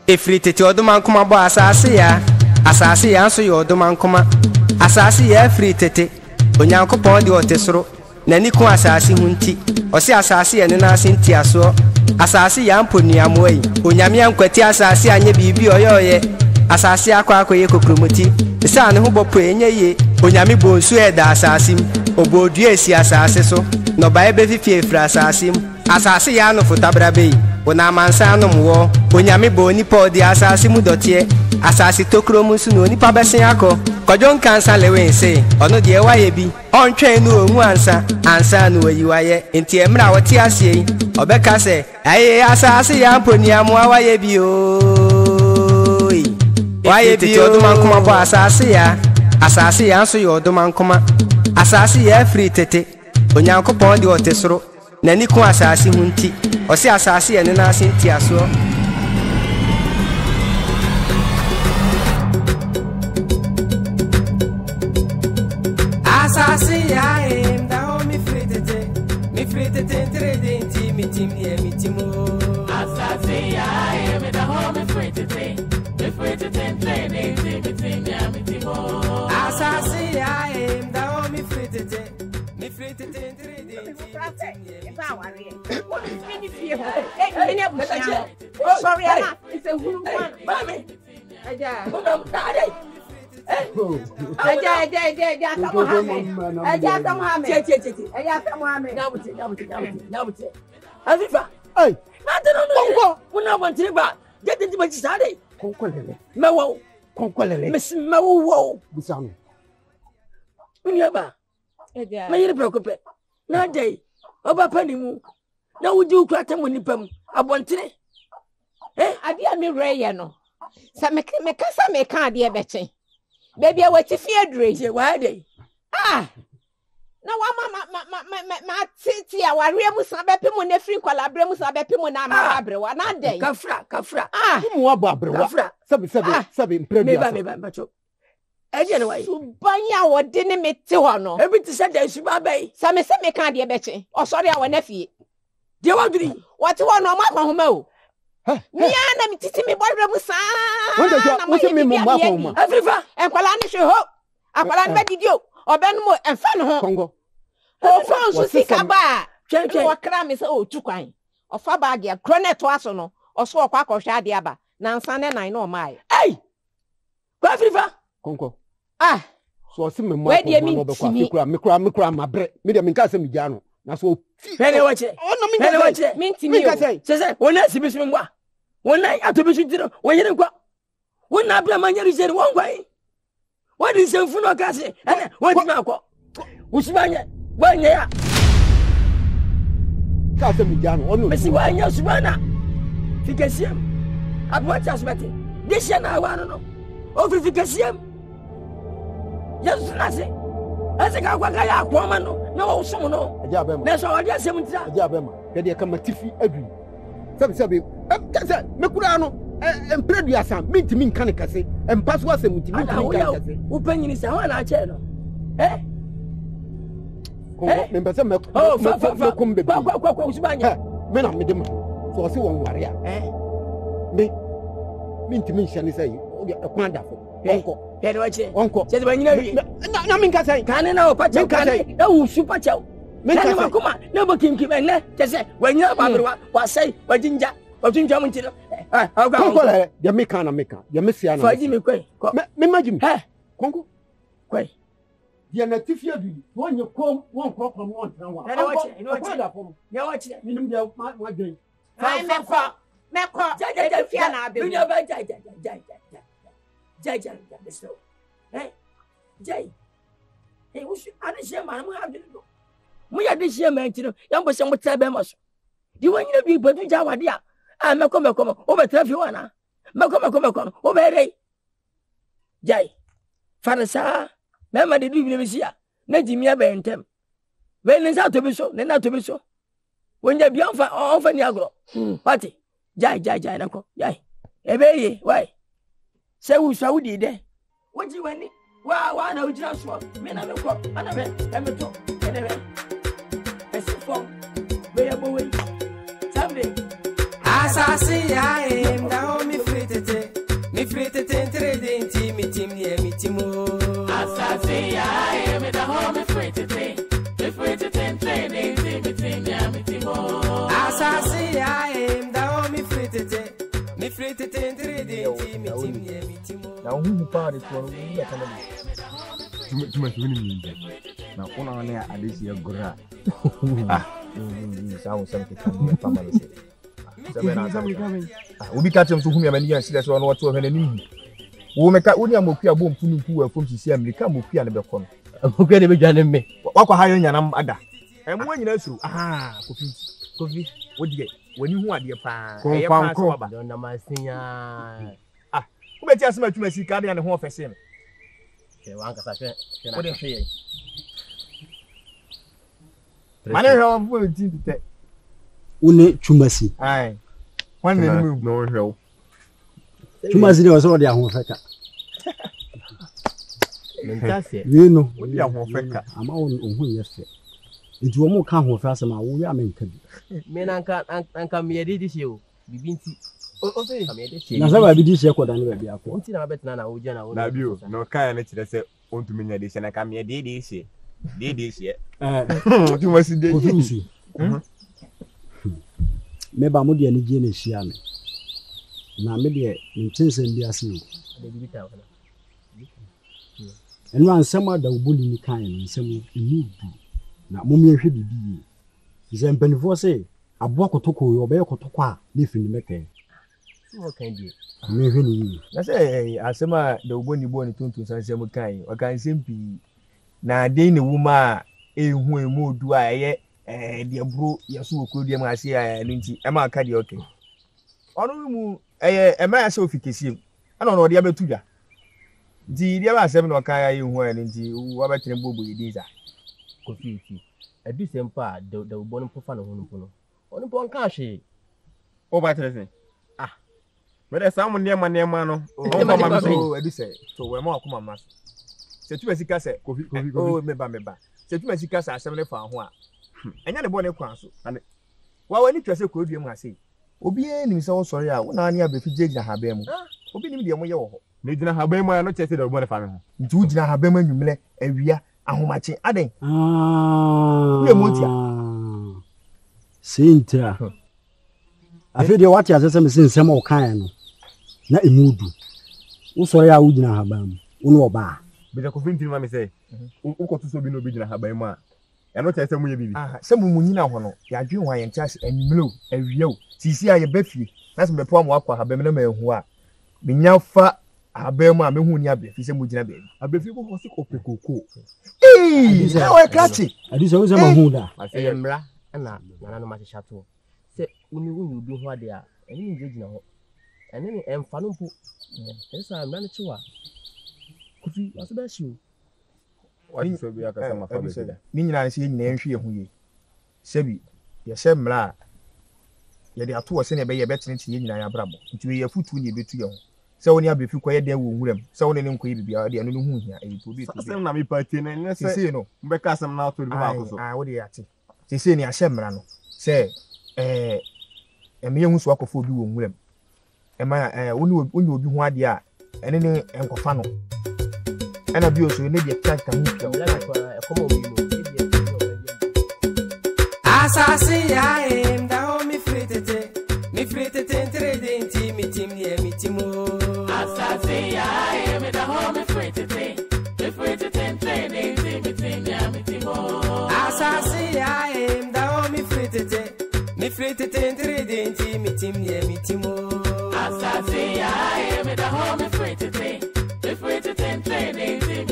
Efiri tete oduma nkoma bo asase ya nso ye oduma nkoma asase ya efiri tete onyankopon de otesoro nani ku asase hunti osi asase ye ne na ase nti aso asase ya mponiamo yi onyame ankwati asase anye bibi oyoye asase akwa ye kokromoti isa ne ho bopo enye ye onyame bonsu eda asase m obodu esi asase so no bae be fifi efira asase m asase ya no fotabra be ona mansa no mwo onyame bo ni podi asase mu dotie asase tokromu su no nipa besen akọ kojon kansa lewense ono de waye bi ontwen no onwu ansa no wayiwaye enti emra wote ase obeka se aye asase ya mponiamo waye bi o waye bi oduma nkoma bo asase ya nso ye oduma nkoma asase ya free tete onyankopon de otesoro nani ku asase hunti osi asase ye ne na ase nti aso asase ya da ho mi free tete trade nti mitimo asase ya da ho mi free tete trade nti mitimo asase ya da ho mi free tete trade nti sorry, it's a woman. Mami. Aja. Azifa. Hey. Konko. Una wantriba. Get into my side. Konkolele. Mewo. Konkolele. Miss Mewo. Busano. Unyaba. Me yiri preocupe. Na day. Oba panimu. Na wudi ukrata mo nipam. Abontire. Ade a me reye no. Sa me kasa me kan ade e bechen. Baby, I wait to fear Drake. Why day? Na wa ma titi a ware mu san be pemu na free kwalabre mu san be pemu na ma abrewa na day. Kafra. Mu abo abrewa. Sabi impredia. Me ba bacho. Eje no why? Subanya wode ne mete ho no. Ebi ti said dey suba bay. Sa me kan de bechen. O sorry a wona fie. De waduri. What ho no ma kwa homa o. Nia na mi titi mi bodre mu san. Wọ́n ti mi mu ma ko ma. Afrifa. Enkwala ni hwe ho. Akwala ni bedi dio. Oben mo emfa no ho. Kongo. O fon so sika ba. Twen. O kra me se o tu kwan. O fa bag ya kronet to aso no. O so okwa akọhwe ade aba. Na nsa ne nan no mai. Hey. Kwa Afrifa. Kongo. So si me ma ko no be kwa me kura ma bre. Me de me nka se me gya no. Na so Pene wache. No me wache. Mintimi ka say. Se wona sibisimi mwa. Wona atobisu tiro. Wonyere nkwa. Wona abla manyeri jeri wongwai. Wadi semfuno akase. Ene wodi makọ. Usibanye. Wanye ya. Ka se me gya no. Ono. Mesi wanye usibana. Fikesiem. Abwacha asbete. Desha na awano no. Ofri fikesiem. Yesu nase. Ase ka kwa kaya akwoma no. Na wo somo no. Aja bema. Na so wadi asem ntira. Aja bema. Kede ka matifi adu. Sabi. Kase me kura no. Empredua sam. Mintimi nka ne kase. Empaso asem ntimi nka ne kase. Upanyini sa ho na ache no. Kongo me mbese me kombe. Kwa usibanya. Me na me dem. So se won ware a. Me mintimi nhyane sai. Ekwan dafo. Kongo. Pene wache. Onko. Cheze banyina wi. Na minka sai. Kane na opacha kane. Na u super chao. Kane makoma na bokimkim enle. Cheze wanyina babrewa. Wasai wajinja. Wajinja munchiro. Kongo le ya meka na meka. Ya mesia na. Faji me kwai. Me majimi. Kongo. Kwai. Ya na tifia du. Wonye kom won kokro won tranwa. Pene wache. Ino wache. Ya wache. Minim dia ma dwen. Ai meko. Jaja fia na abe. Dunya ba jaja. Jaja, so. Jay. Hey, we should understand, man. I'm having to. We are this year, man. Young person would tell them us. You want to be but you Java, dear. I'm a come over 12. Come over. Jay. Father, sir. Remember the do this year. Let me have a them. When it's out to be so, then not to be so. When you're beyond for often Yagro. Party. Jay, Jay. Ebe, why? Say we saw we did. What you want? Wow, no, just what? Me na me ko, ana me, me to, anyway. Ese fo, be a boy. Someday. asase ya da ho mi free to tendre de na hu pa de to no ya kana tuma ni na ona na adesi ya gora sawo sam ke kan pa ma se obi ka tem so hu me amani ya sile so no wato hwe na nim wo meka woni amoku abo mpunu mpu wa fom sisi amerika amoku ya ne be kono amoku ne be dwane me wakwa ha yanam ada emu anyina suru kofi wodi woni hu ade pa e pa so ba don na masinya wo beti asema tuma sika de ne ho ofese me ke wan ka sa hwe wodi hwe mane ho bo ti tete une chumasi ai wan ne mu no hwe chumasi ne waso de ahofeka mentase no odi ahofeka ama ohun yefe nti wo mo ka ahofe asema wo ya menka bi me nanka me yedi di o bibinti o se na saba bi di she koda ne ba bi akọ nti na betina na wo jana wo na bio no kan ne kire se ontumi nya de she na ka me de she tuma si de ofisu me ba mo de ne je ne hia me na me de ntinse ndi ase o de bibita wona enu ansema da ubuli ni kan no nsem enu du na mo me hwe bibi yi mpanifo se abo akotoko yo be akotoko a ne fini meke wo kan die me hwe ni na se asema da uboni boni tuntun san se mo kan o kan sempi na de ne wuma ehu emu du a ye de bro yeso okuru de ma ase a nti e ma ka de okay onu mu e ma ase ofikesi ana no de abetu dwa di dia ba asem no kan ya ehu a nti wo abetre bobo yedi za kofi adu sempa da uboni pofa no hunu no onu pon ka hwe o ba tere me de sam ne ma no o ma ma so adu se so we ma akoma ma se tu basika se kofi o me ba se tu basika se asem ne fa ho a enya ne bo ne kwan so wa wani twase ko dua mu ase obi enim se wo sori a wo na ani abefi jegina ha ba mu obi nim de mo ye wo ho ne gina ha ba mu no chese de bo ne fa me ho nti wo gina ha ba mu anwumle awia ahomache aden we motia sinta afi de wati asese me sinsem o kan no na emudu wo sori a wo gina ha ba mu wo oba be de kofi ntimi ma me se wo ko tuso bi no bi gina ha ba mu a ya no chese mu ye bibi se mu nyina ho no ya dwe ho ayen chase anwumle awia o sisi a ye bafie na se me po am akwa ha ba mu na ma ehu a binya fa abemu a mehu ni abefi se mu gina be abefi bo ho se kopekoko na we krachi adisa wo se ma hu da mra na no ma chato se uni obi ho ade a eni nje gina ho eni ni emfa no mpo esa mra ne chiwa kofi aso ba shi o wani so bi aka sama fa be ni nyina se nyina enhwe ho ye sebi ye se mra ye de ato wo se ne be ye betene tie nyina ya brabo nti ye futu ni betu ye ho se woni abefi koye de wo nwuram se woni ne nkoye bibia de anu no hu hia e to bi to asem na mi party na ne se no mbe ka asem na to bi ba ko so wo de ate se ni ahye mra no se eme hu so akofo bi wo nwuram e ma woni obi hu ade a ene ne enkofa no ena bi oso ne de tata hu pia komo mi no asasi ya em da ho mi fritete entre denti mi timo asasi ya em da ho mi fritete entre denti mi timo asasi ya em da ho mi fritete entre denti mi timo asasi ya em da ho mi fritete entre denti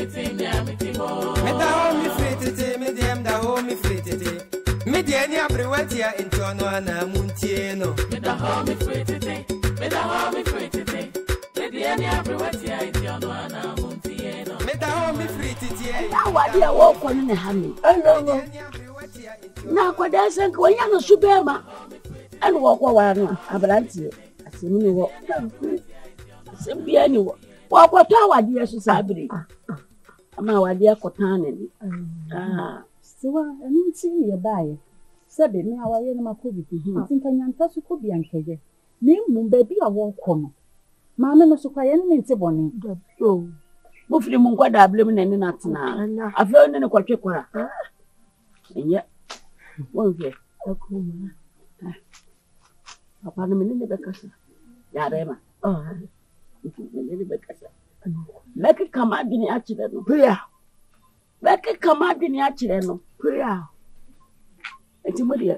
mi timo me da ho mi fritete me dem da ho mi fritete me de ni abrewatia intono ana muntie no me da ho mi fritete me de ni abrewatia intono ana muntie no me da ho mi fritete awade a wo ko ne ha mi elo na kwada san ko nya no subema eno wo ko wa no abrantie asemi ni wo sembia ni wo ko to awade yesu sabiri ama awade akotan ne siwa nti ye bae sebe me awaye na makobi tinka nyanta su ko biankeje ne mu baby a wo ko no maame no so kwaye ne nti bone o mo firi mu nkwada ablem na ne natena afio ne kwatwe kwara enye wonje akuma apa no me ne bekasa ya rema mɛkeka m'adwene akyerɛ no mɛkeka m'adwene akyerɛ no nti mo deɛ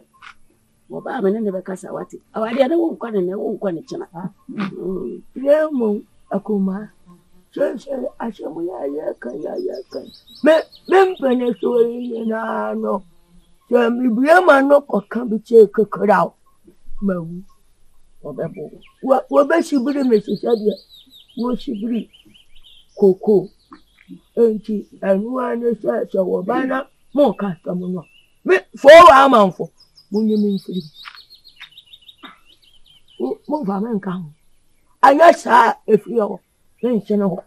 wɔbaa me ne ne bɛkasa wate awadeɛ ne wonkɔ ne ne wonkɔ ne kyena yɛ mo akoma sɛ asɛm yɛyɛka mempɛ ne sɛ ɔyi nyinaa no sɛ mebue ma no kɔka bi kyɛɛ kakra wo mawu wɔbɛbo wɔbɛsibiri me sɛ deɛ wɔsibiri koko enti ɛnoa ne sɛ wɔba na monka asɛm no foo wɔ amanfo monye me mfiri momfa me nka ho anyɛ saa ɛfiri hɔ ne nhyene hɔ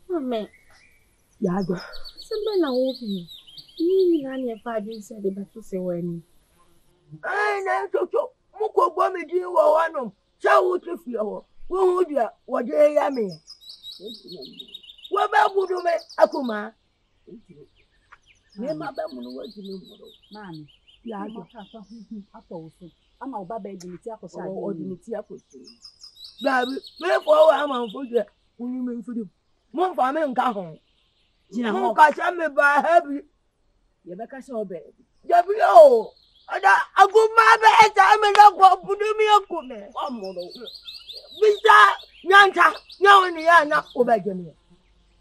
Mame, yaadɔ sɛbɛ na wofi nyinaa ne ɛfa ade sɛ de bɛto sɛ w'ani na nsoso mokɔbɔ me din wɔ hɔnom sɛ wote fie hɔ wohu deɛ wɔde yɛ me wɔbɛbudu me akoma mema bɛmono woadwene mmoro Maame, yaadɔ afa atɔ wo so ama wo baba adi ne ti akɔhyɛ ade ɔde ne ti akɔhyɛ baabi mefoɔ wɔ amanfo deɛ wonye me mfiri momfa me nka ho gyina hɔ monkasɛ me baa ha bi yɛbɛka sɛ ɔbɛɛbi dabi o ada akoma bɛɛ saa me na kɔbudu me akome ɔmmoro bisa nyanta nya wo ne yɛ na wobɛgye me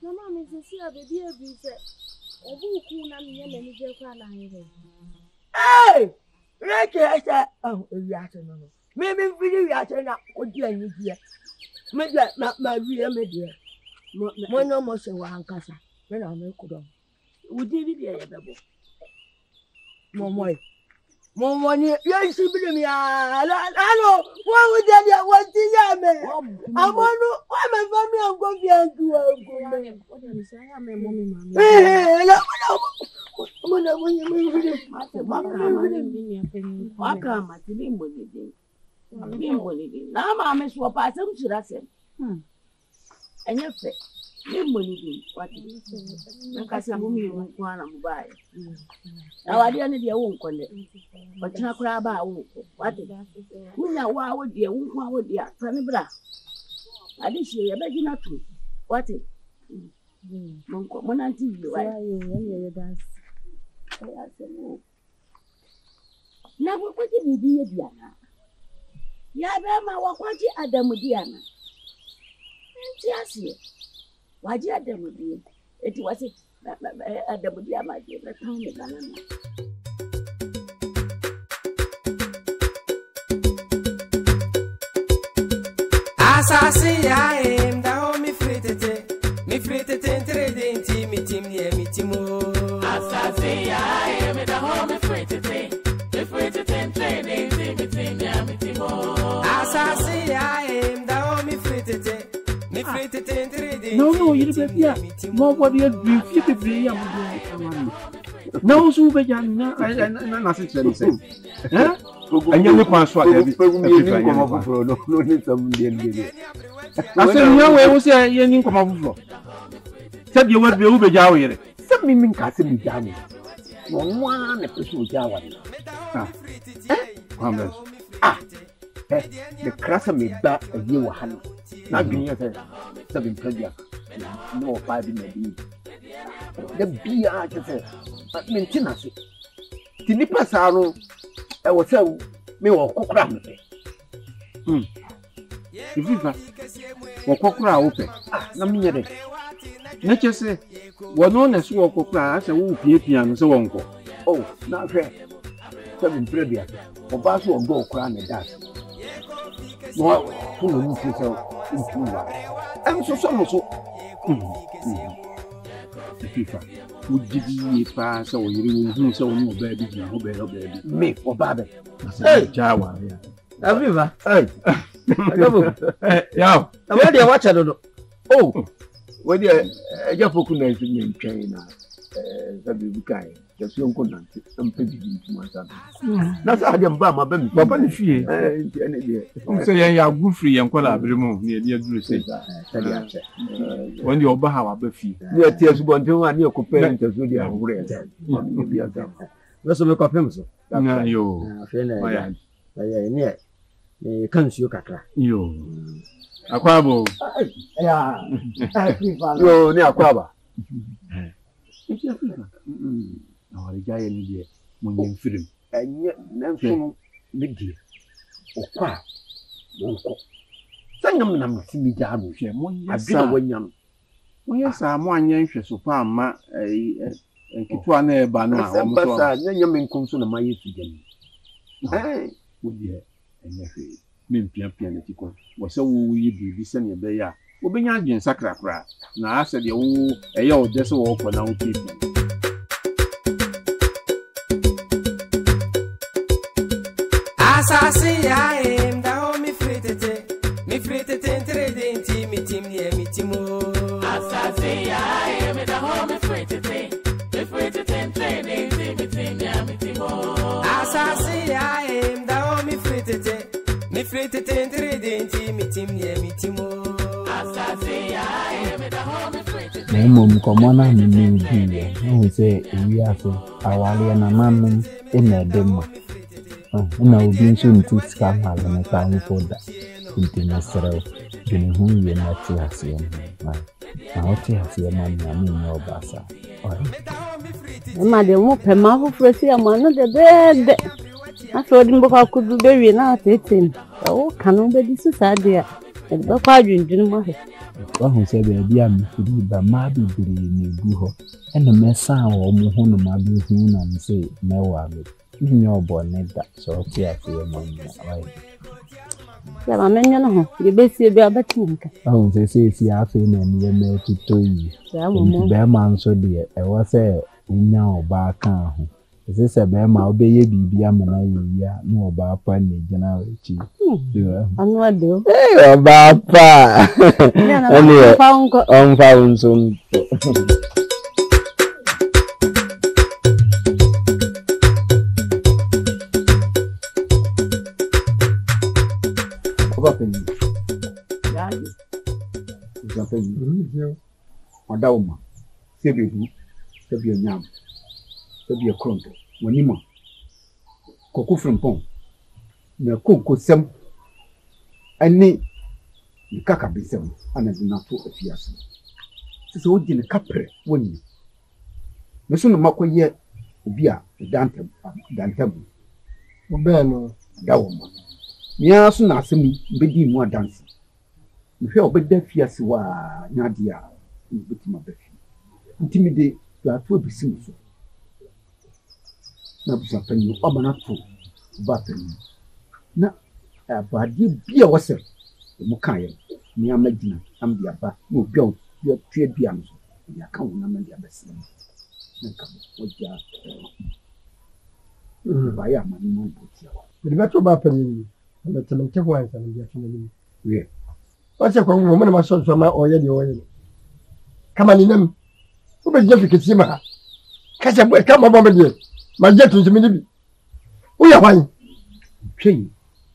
na maame sisi a bebi ebi sɛ ɔbuuku na meyɛ m'ani gye kɔ na ayɛ rɛkyerɛ sɛ ewiase no no memfiri wiase na wodi anigyeɛ medeɛ mawie me deɛ mone mo hyɛ wɔ ankasa me na mekodɔm wodi bi deɛ yɛbɛbɔ mɔmɔe mɔmɔne yɛnsibiri me ano wowodeɛ deɛ wɔti yɛ me amɔno woamɛfa me ankɔ fia ntoa waka amate ne mmɔ ne din na maame so wɔpa asɛm kyerɛ asɛm ɛnyɛ fɛ ne mmɔ ne din wate nankasa mo mmienu nko ara na mobaeɛ na wadeɛ no deɛ wonkɔ nnɛ ɔkyena koraa baa wonkɔ wate wonya wo a wodeɛ wo nko a wodeɛ a fa ne bra ade hyie yɛbɛgyina to wate monkɔ monante yie wae na wɔkɔgye biribi yɛ di ana yɛbɛma wɔkɔgye adamudi ana nti aseɛ wagye adamudi eti wɔse adamudi amagye bɛtɔn me kanana asase ya da ho mi fritete ntrede nti mitim ne mitimo Asase ya me da home free today. If we to ten training, meeting ya mitimo. asase ya da ho mi fritete ntrede No, you be here. Nobody has been fit to be a no, so be young. Na sit them say. And you look on swat. I said, no way was a young come over. Said you would be over Jawi. Some mean Cassim Jami. One episode Jawa. The crasser made back a year or hand. Not being a 7 pleasure. No 5 in the bee. The bee are just a maintenance. Tinipa Saro, I was so me or cockram. If you or cockra open, no me. Nature say, one known as walk of class, a whoop piano so uncle. Oh, not fair. 7 pleasure. Or Basu or go crown and dust. No, who I'm so so. FIFA would give you a pass or you will so no baby, no baby. Me or Babby. Hey, Jawa. Aviva. Hey, yeah. Where do you watch? I don't know. Oh, where do you recognize me in China? The guy. Just young content, I'm pretty to my son. That's how I'm by my baby. Papa, if you say, I are good free and call up remove near the address. When you're Bahawa Buffy, your tears want to run your comparing to the red. Let's look up him. No, you can't see you. Akwabo. Yeah. Yo, ni akwaba. Na wale jaye ni die munye mfirim. Enye na mfirim me die. Okwa. Monko. Sanyam na mfimi jaru hwe munye adwena wanyam. Munye sa mo anya nhwe so pa ama nkitwa na eba no a omo so. Sa nyanyam nkom so na maye figam. Wo die enye hwe. Mempia na tikon. Wo se wo yi bibi se ne be ya. Wo benya adwen sakra kra. Na ase de wo eye o de so wo ko na wo keep. Asasi ya em da ho mi fritete entre denti mi timo. Asasi ya em da ho mi fritete entre denti mi timo. Asasi ya em da ho mi fritete entre denti mi timo. Asasi ya em da ho mi fritete. Na mum komona ni biye. No say ewi aso awale na manum ina demo. Na obi nso nti ska mala na ka nfoda ntina sere dini hu ye na ti asiye na oti asiye ma na mi no basa ma de mo pe ma fu fresi ama no de aso di mboka kudu be wi na tetin o kanu be di su sade a de ba kwa dwundwun mo he wa hu se be bia mi fudi ba ma bibiri ni gu ho ena mesa wo mo hu no ma bi hu na mi se mewa be Nyo boneda so ti afiye manya right ya ma menyo no ho ye be sie be abatinka ahun se afi na ni me tuto yi ya mo be ma nso de e wo se unya oba kan ho se be ma obeye bibia mana yi ya no oba pa ni gina echi anu ade o oba pa ani on fa unso Adauma sebedu sebia nyam sebia kronto wanima kokufrempon na kokosem ani nikaka besem ana dinato afiaso sese ojine kapre woni meso no makoye obi a dantem obeno dawoma mia so na asemi bedi mu adansi mhwe obeda fiase wa nyadia bitima bafi intimide ya to bisim so na busa panyi obana to ba panyi na abade bia wose mu kan ni amagina ambia ba no bia ya tue bia no ya kan wona mandia basi na kan oja ba ya mani mo botia de beto ba panyi na temente kwa nsa na bia finani we wacha kwa nguvu mbona masoso ma oye kama ni nem ubeje fikiti ma kacha kama bomba die maje tunzimini bi uya hwan twei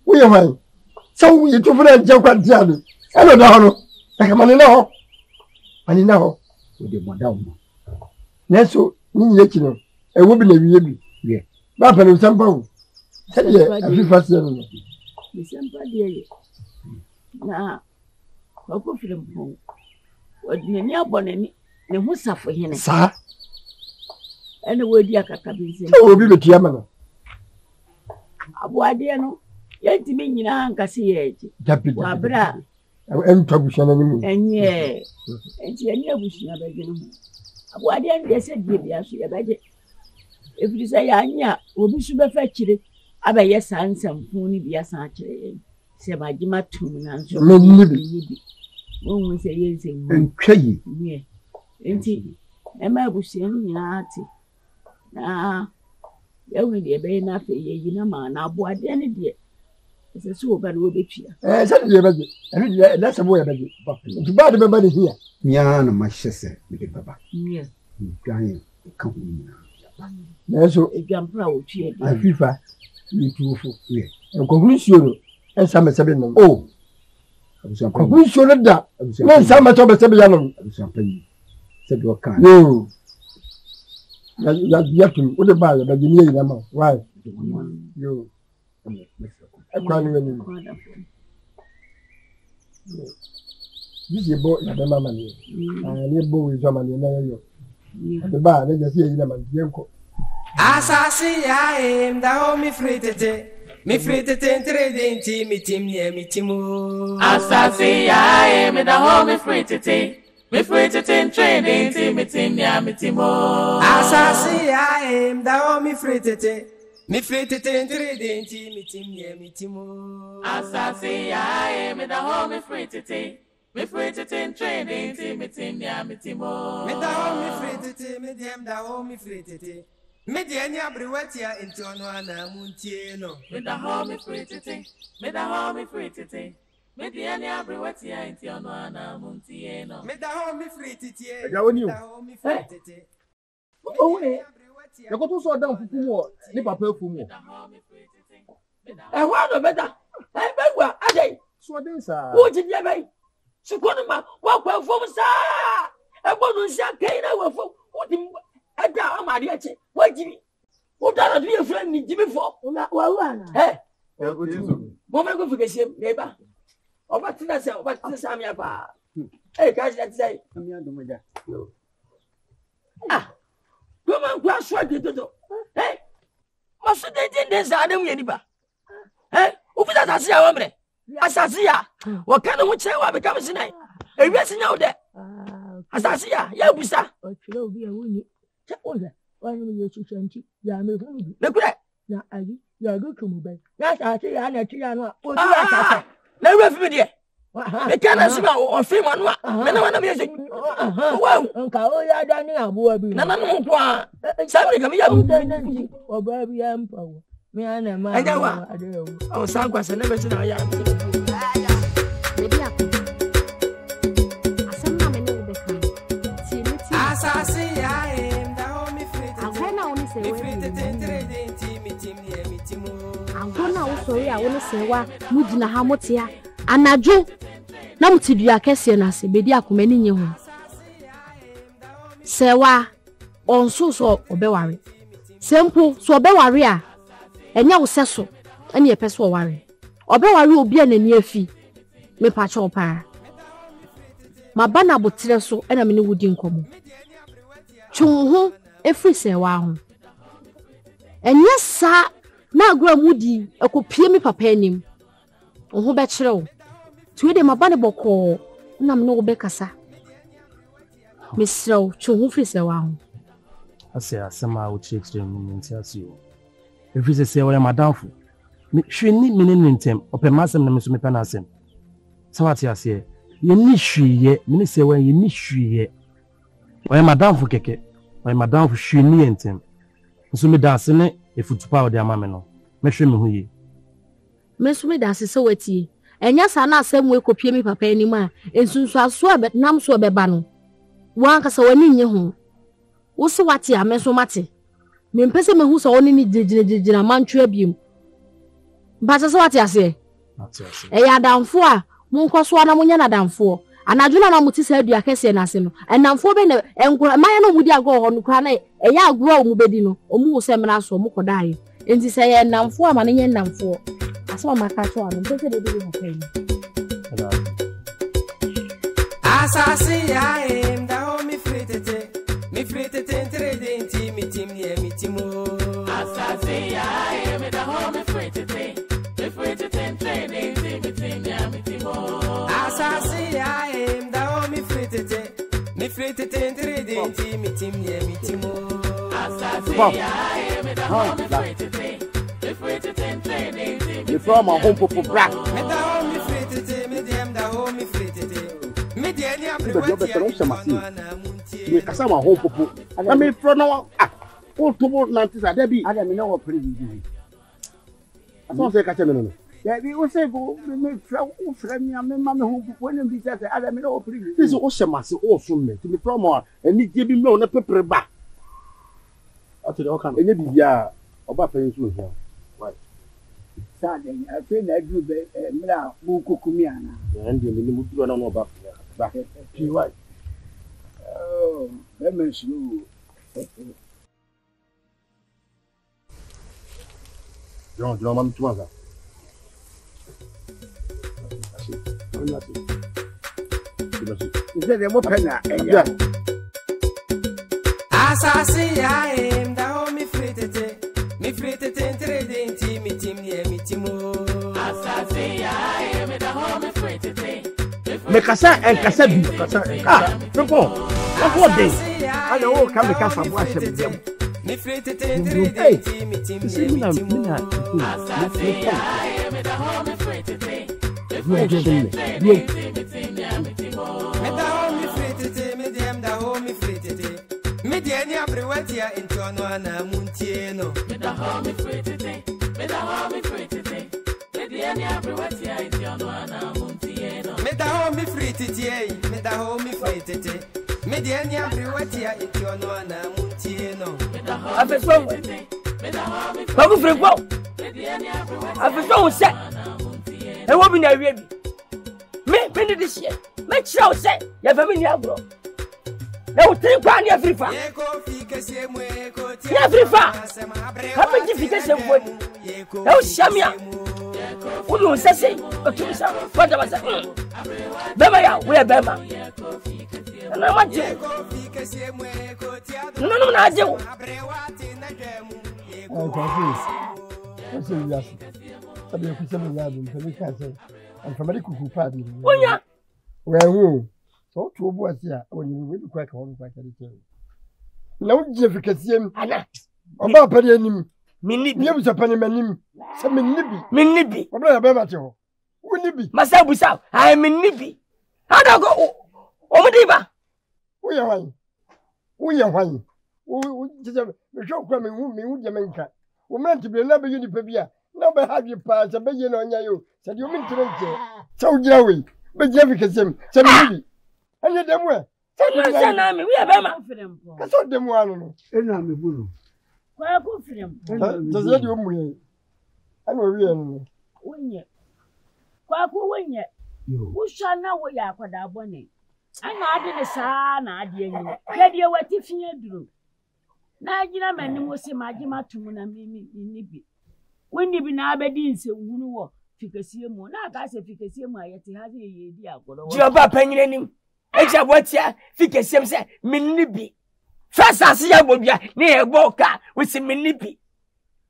uya hwan sawu yitufuna je kwa diado elo da hono kama ni na ho ani na ho ode modawo neso ni yeki no ewo bi na wiye bi ye ba pa no sampa wo sede afifa se no ni sampa die na ko firimpo odinani abonani ne ho safo hene sa ene wodi akaka binse obi betia ma no abuade no yentimi nyina ankase yeje wabra entwa bushana ni mu enye enti enye bushina bagene mu abuade no dese die bia so ye baje efiri sa ya anya obi su befa kire abaye sansamfu ni bia san kire se bagima tum na nso menni won se yense entwei ye enti ema bushia nyina ati na yawe de be na fe ye na ma na abuade ne de se so ba no betua se de beje ene de na se bo ye beje nti ba de be ba de hia nya na mahye me de baba ye gan ka hu ni na so egampra o tue de afifa ni tufu ye enkohunu sioro ensa mesebe no oh enkohunu sioro da na ensa mesebe ya no abusampanyi se do kan yo ya tu o de ba ya ba ni ye na ma why yo ekwani wani This is about the money. And you boy is a man in the bar, they just hear you, man. Asasi ya em da ho mi fritete trading team mi team near mi timu. Asasi ya em da ho mi fritete trading team mi team near mi timu. Asasi ya em da ho mi fritete trading team mi team near mi timu. Asasi ya em da ho mi fritete trading team mi team near mi timu. Me da ho mi fritete me dem da ho mi fritete. Me de any abrewatia into ono ana muntie no. Me da ho mi fritete. Me da ho mi fritete. Me de any abrewatia into ono ana muntie no. Me da ho mi fritete. Eja woni o. Da ho mi fritete. Oh we. You go to so down fufu mo ni papa afu mo. E wa no beta. E begwa adai. So den sa. Wo ji dia bai. Sikonu ma wa kwa fom sa. E bonu sia kai na wa fom. Wo di Eda amadi eche. Wajiri. Udara bi e friend ni jibi fo. Wa wa na. Eh. Mo me go fike siem neighbor. Oba tina se am ya pa. Eh ka je say. Ami adomaja. Ah. Do man kwa so de dodo. Eh. Ma so de den sa adam ye ni ba. Eh. Ubi da asasi ya wamre. Asasi ya. Wa kana mu che wa be kam sinai. E wi asinya wo de. Asasi ya busa. O chire obi e woni. Oya, why no you change? Ya me hu. Le kure. Na ali, ya go kumu bai. Ya sa ti ya na ti ya no. O ti ya sa. Na we fi me de. Me kana sima o fi mo no. Me na me ye. Wow. Nka o ya da ni abu abi. Na no ko a. Sabi ka me ya. O ba bi ya mpa wo. Me ana ma. Aja wa. O san kwa se na be na ya. Baby aku. Asam na me no be kan. Ti ni ti. Asasi ya Angona usori a woni sewa mudina ha motia anajo na mutidua kese na se bedi akomani nye ho sewa onso so obeware sempo so obeware a enya wo seso ene ye pese ware obeware obi anani afi me pa cha opa mabana botre so ena me ne wudi nkomo twunho efri sewa ho enya sa na agura mudi ekopie mi papa anim oho be kire wo tuwe de mabane boko na me no wo be kasa misro twunho fri sewa ho ase asema wo chekire mi nti ase o efri se wo ya madamfo me hwini me ne ntem opemasem na me so me pa na asem sawati ase ye ni hwiye me ne se wo ye ni hwiye wo ya madamfo keke wo ya madamfo hwini ntem so me da ase ne efutupa ode ama me no mehwe me hu yi me so me da ase se wati enya sa na asem we kopie mi papa anim a ensunsu aso nam so beba no wan kasa wani nye ho wo se wati a me so mate me mpese me hu so woni ni jijina mantwe abiem ba se wati ase ya damfo a munko so na munya na damfo anadwuna na muti sa adua kese na ase no enamfo be na enkura maya no mudi agro ho no kra na eya agro o mu bedi no o mu se mra so mu kodai enti se ye enamfo ama ne nye enamfo aso maka cho anu mpese de bi ho kai asasi ya em da ho mi fritete trading team mi team near mi timu. Asasi ya em da ho mi fritete trading team mi team near mi timu. Asasi ya em da ho mi fritete trading team mi team near mi timu. Asasi ya em da ho mi fritete trading team mi from a home popo black. Me da ho mi fritete me dem da ho mi fritete me de ani Me kasa ma home popo. Na me from no o tobo nanti sa debi. Ada me no wo prezi. Aso se ka che me no. Ya bi o se go me fra mi am ma me home popo na bi sa ada me no wo prezi. This o shemase o so me. To me from ani je bi me o na pepere ba. Ati o kan. Enye bibia oba pen so here. Why? Sade I feel na du be mra bu kokumi ana. Ya ndi me ni mu duro na no ba. Ba. Pi why? Oh, let me see. John, mam tu maza. Is there more penna? Yeah. Asasi ya em da ho mi fritete trading team me timo. Asasi ya em da ho mi fritete. Me kasa en kasa bi kasa. People. What day? I know come the kasa bo asem dem. Me fritete trading team me timo. Asasi ya em da ho mi fritete. Me da ho mi fritete me dem da ho mi fritete. Me dia ni abrewatia intono ana muntieno. Me da ho mi fritete. Me da ho mi fritete. Me dia ni abrewatia intono ana muntieno. Me da ho mi fritete. Me da ho mi fritete. Me dia ni abrewatia intono ana muntieno. Me da ho afeso me da ho mi babu frepo me dia ni abrewatia afeso se e wo bi na wie bi me ni this year me chira se ya fa me ni agro na o tin kwa ni afrifa ni afrifa ha me ji fike se wo na o shamia o do se se o tu sa fa da ba se bema ya we bema na ma je no na je wo Onya. Well, so to boys here when you will crack on quite a little. No, Jefferson, Anna. About Penny, Minnie, you was a penny manim, some Minnibi, what about you? Wouldn't it be? Myself was out. I am Minnibi. How do I go? Oh, Diva. We are one. We are one. We just have a show coming with me with Jamaica. We meant to be a number unipabia. Never have you passed a billion on you. Said you mean to make it. So, Joey, but Jefferson, some maybe. And you them were. We are Bama. I saw them one. And I'm a bull. Kwa kufrim. Does that you mean? I know really. Wenye. Kwa wenye. Usha na wo ya kwada bone. Ana ade ne saa na ade anyi. Hwede wati fie duro. Na agina manim wo se magima tum na mi bi. Wonni bi na abedi nse hunu wo fikesie mu. Na aka se fikesie mu ayete ha ye di agoro. Jioba panyire nim. Eja botia fikesie se minni bi. First as ya bodua na e boka we se minni bi.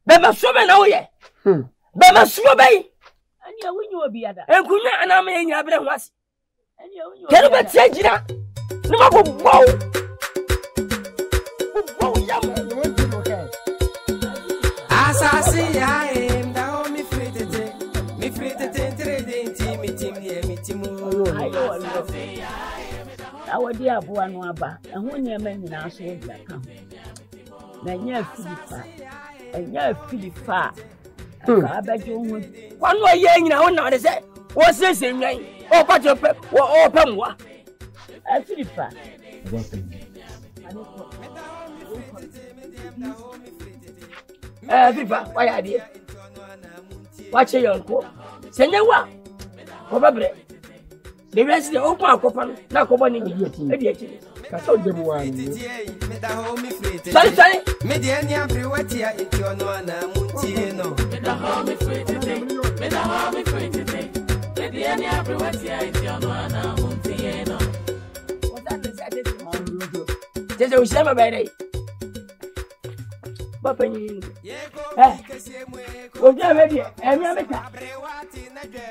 Bema so be na wo ye. Bema so be. Ani awunyi obi ada. Enkunya ana ma enya abere hwase. Ani awunyi obi. Kero betia gira. Ne ma bo bow. Bow ya mo. Asasi ya em da ho mi fritete trading team me timo. Awodi aboa no aba. Eho nyema nyina so bia ka. Na nya Filipa. Ka abejo hu. Kwanu ye nyina ho na de se wo sese nwan. O pa je pe o pa mwa. Filipa. Filipa, why are you? Watch your uncle. Send you what? Probably. The rest of the open coupon, not company. Sorry. Mediania Brewatia, if you're no Muntieno. The home is free today. The home is free today. Mediania Brewatia, if you're no Muntieno. What's that? There's a summer by day. Papa, oh, yeah, ready. And Yamaka.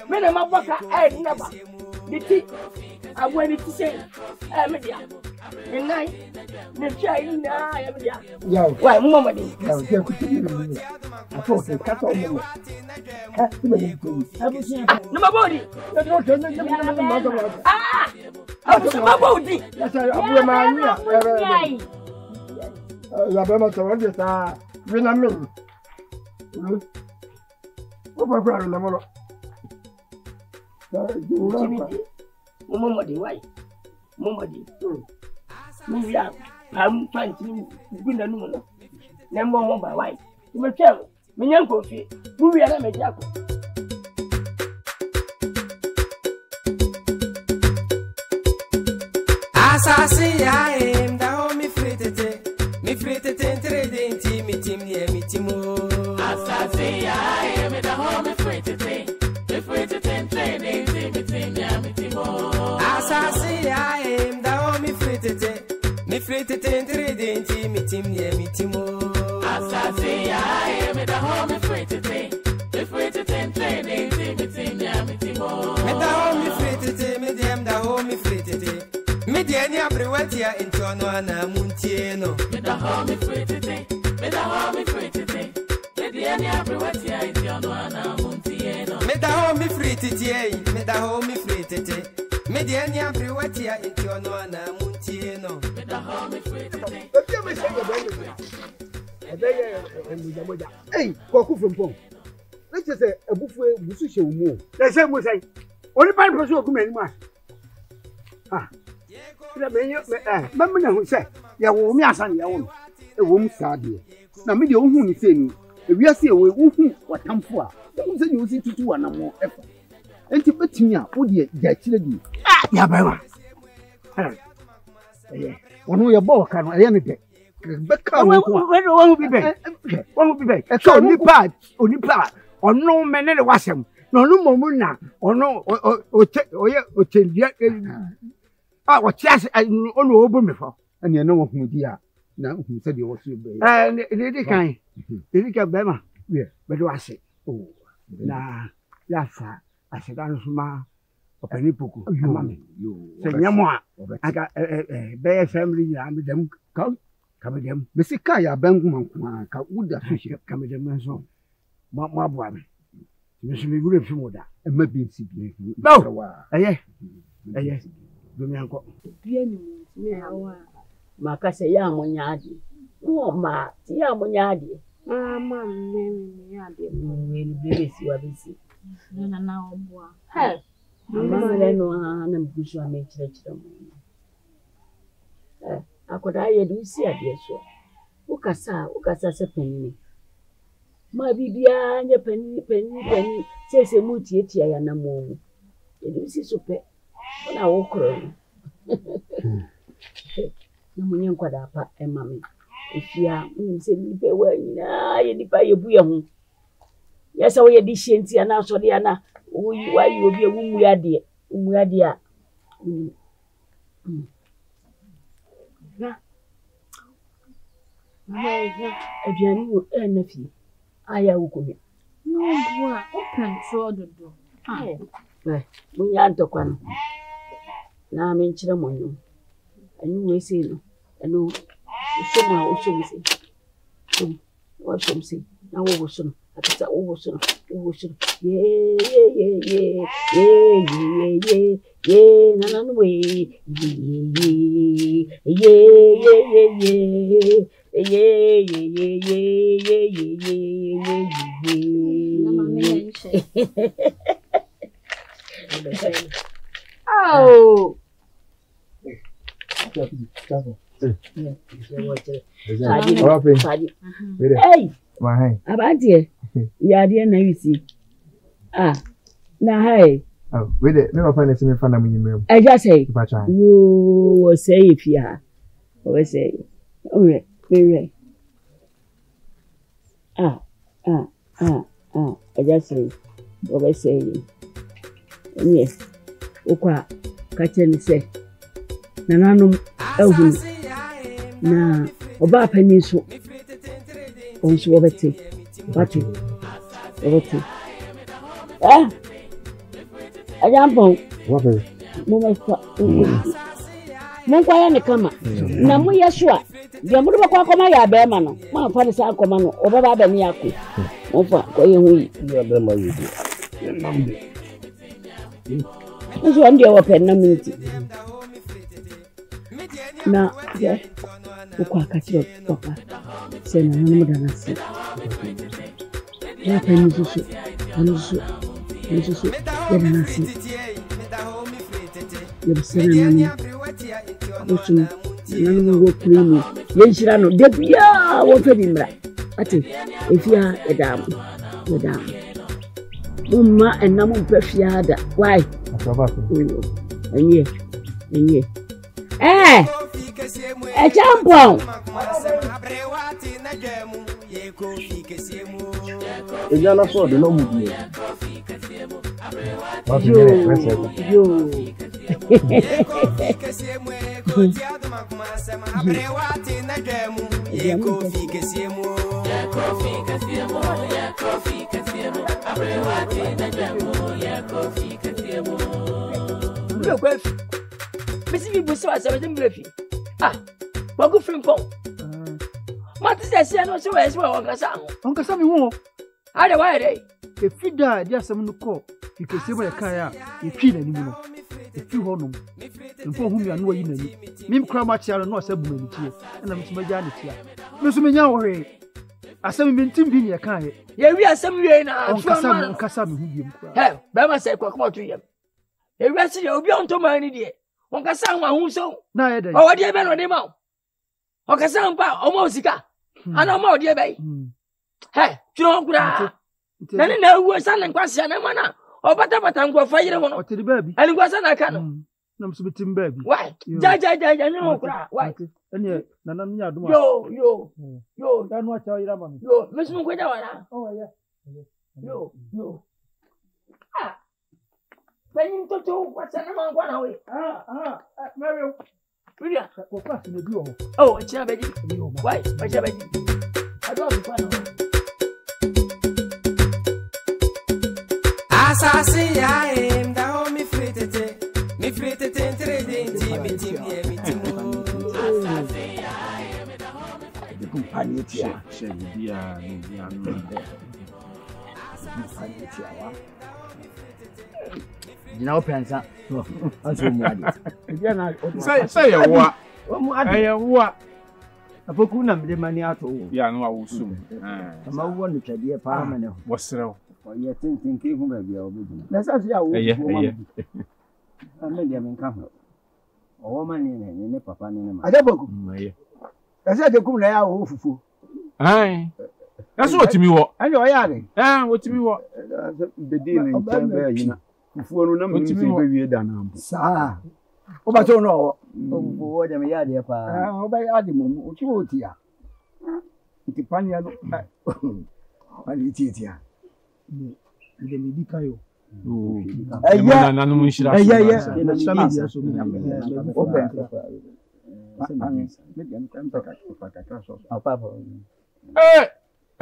When I'm a walker, I never. The tea. I wanted to say, Amelia. In night, the child now, yeah. Why, Mamma? I thought they cut off you. No, my body. Ah! I was my body. Yes, I am. La bema told you that when I mean, what about the mother? Momody, why? Momody, move out. I'm trying to win a number. Number one by white. You may tell me, uncle, move your name, Jacob. Asasi ya em da ho mi fritete trading team me timo. Asasi ya em da ho mi fritete trading team me Asasi aim da me fritete. Me fritete ingredienti me team near me timo. Asasi aim da home fritete. Me fritete training me team near me timo. Me da home fritete me dem da home fritete. Me de any abrewatia into no ana muntieno. Me da home fritete. Me da home fritete. Me de any abrewatia into no ana muntieno. Me da home fritete. Me da home fritete. Me de any abrewatia into no ana muntieno. Me da home fritete. Hey, Koku from Pong. Let's just say a buffet Busu Mo. The same way say, only one person who come anymore. Ah, Mamma who said, Ya will me as a woman sad. Now, me the only thing, if we are saying we won't what come for. You say you see to do one more effort. And to put me up, would you get children? Ah, Yabama. One way a ball can I any day. One will be back. One will be back. So, only part, or no man in the washam, no momuna, or no, or change yet. I was just only open before. And you know who dear. Now, who said you was you, and the kind. Did you get Bema? Yeah, but I say, oh, nah, yes, sir. I said, I'm smart. Penny Puku, mammy. Say, Yamwa. I got a bear family. I'm with them. Come with them. Missy Kaya Bangman, would appreciate coming to them so. My boy. Miss me good if you would. And maybe it's no. Yes. Do me uncle. Makasa ya monyadi. Ma, ya monyadi. Mama, mimi yadi. Mbele si wabisi. Na obwa. Mama leno na mkusho amechira mu. Akoda yedu si adieso. Ukasa se penini. Ma bibia nya penini sese muti etia ya na mu. Yedu si sope. Ona wokro. Na munye nkwada apa emame. Ifia se nipe wa nyina ye nipa yebu ye hu. Yesa wo ye di hye ana asode ana wa yi obi ewumu ade a. Aduane wo na fi aya wo ko bi. No boa, open so dodo. Munya ntokwa no. Na me nkyere monyo. Anyu we sei no. Eno usoma sei. Wo som sei. Na wo so. Akata wo so. Yeah. Na no we. Oh. Hey. Abante. Ya dia na yisi. Na hai. Oh, wait it. Me find it me fan am nyimem. I just say. Wo say if ya. Wo say. Okay, very. I just say. Wo say. Yes. Okwa kacheni say. Na nanum ehu. Na oba pani so. Onso obete. Batu. Obete. Ajampo. Wape. Mungu ayane kama. Na mu Yeshua. Dia mu ba kwa ya be ma no. Ma fa ni sa akoma no. Obaba ba ni akọ. Mo fa ko ye hu yi. Ya be ma yi. Namde. Nso ande wa pen na minute. Na ya. Ukwa kachiro papa. Sena na mu dana si. Ya pen zusu. Anzu. Ya dana si. Ya sena na. Osun. Nanu wo primo. Yenshira no de bia wo fe bimra. Ati efia edam. Mumma enam mpefia da. Why? Enye. Champon. Ejana so de no mu bi. Yo. Missy, you was so as I was in Murphy. Ah, what good friend Pong? What is that? I know so as well, Uncle Sam. Uncle Sam, you won't. I don't know why they. If you die, there's someone to call. You can see where Kaya, you kill anymore. If you want them, and for whom you are no in any. Mim Cramacha and not a woman here, and I'm my janitor. Miss Minya, I said, we team being a kind. Yeah, we are some way now. Uncle Sam, who you have. Bama said, what to him. A rest you'll be on to my idea. Uncle Sam, who so? No, what do you mean on him out? Uncle Sam, almost got. I know more, dear bay. Hey, you know, then no worse than question, mana. Or but I'm going to fire on to the baby. And it wasn't I can. No, submitting baby. Why? Jaja, no, why? And yet, none of me are doing. Yo, don't watch all your money. Yo, Miss Mugwena. Oh, yeah. Yo. Ah. Then you to what's an amount one away. Mary. Oh, it's not baby. Why? What's your baby? I don't know. Assassin, I am down me free to take. Me free to take trading team. You know, Pensa. Say what? What? A pocuna de maniato. Yeah, no, I will soon. I'm a one to be a parliament. What's so? You're thinking, maybe I'll be. That's as you are. I made them come. A woman in a papa in I don't. I said the cool now. Aye. That's what you mean. I know I am. Ah, what you mean? What the deal in Canberra, you know. Before number we done. Sir. Oh, but don't know. What am I here? Oh, by Adam, what you want here? The Panya. I need it here. The medical.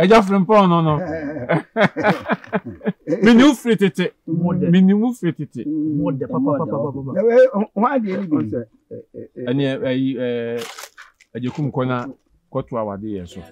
I just from Pon, no. Menu fritted. Menu fritted. What the papa? Why do you say? And you come corner, got to our dear. So.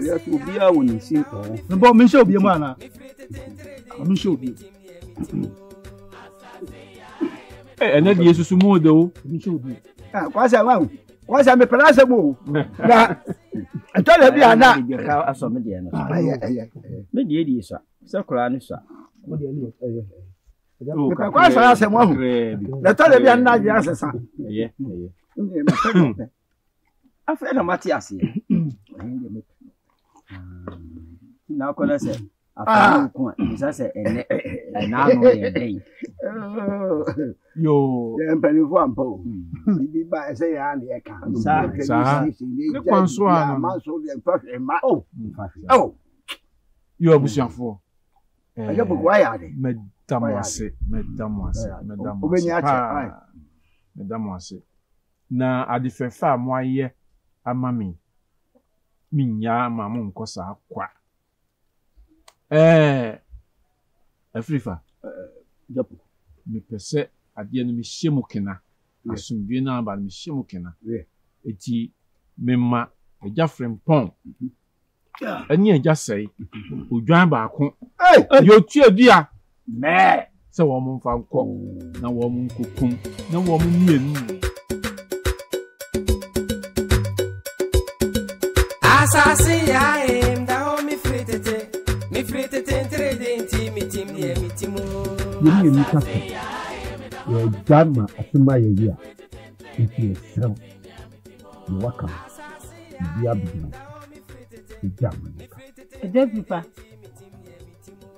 Yes, will be our when you see. But me show be a man. I'm sure you. And then you so more though. Me show you. What's a man? What's a me palasable? I tell you, I know. I saw me there. Maybe sir. So Koran, sir. What do you mean? What's I ask him? The tell you, I'm not the answer. Yeah. I feel a Matthias here. Now, can I say, I say, and now, yo, penny one pole. Be by say, and the account. Oh, you are pushing for. I got why are they? Madame, na adifefa amwaye amami minya mamu nkosa akwa Afrifa japo mi pese ade no mi hyemu kena asumdwe na ba mi hyemu kena eti memma eja frempon ani eja sei odwan ba ko yo tuadua me se wo mo mfa nkọ na wo mo nkokum na wo mo mienu Assassin, I am down me free to take. Me free to take trading team. You need to your drama as my year. If you sell, you work out. You are beginning. You jam. A dead people.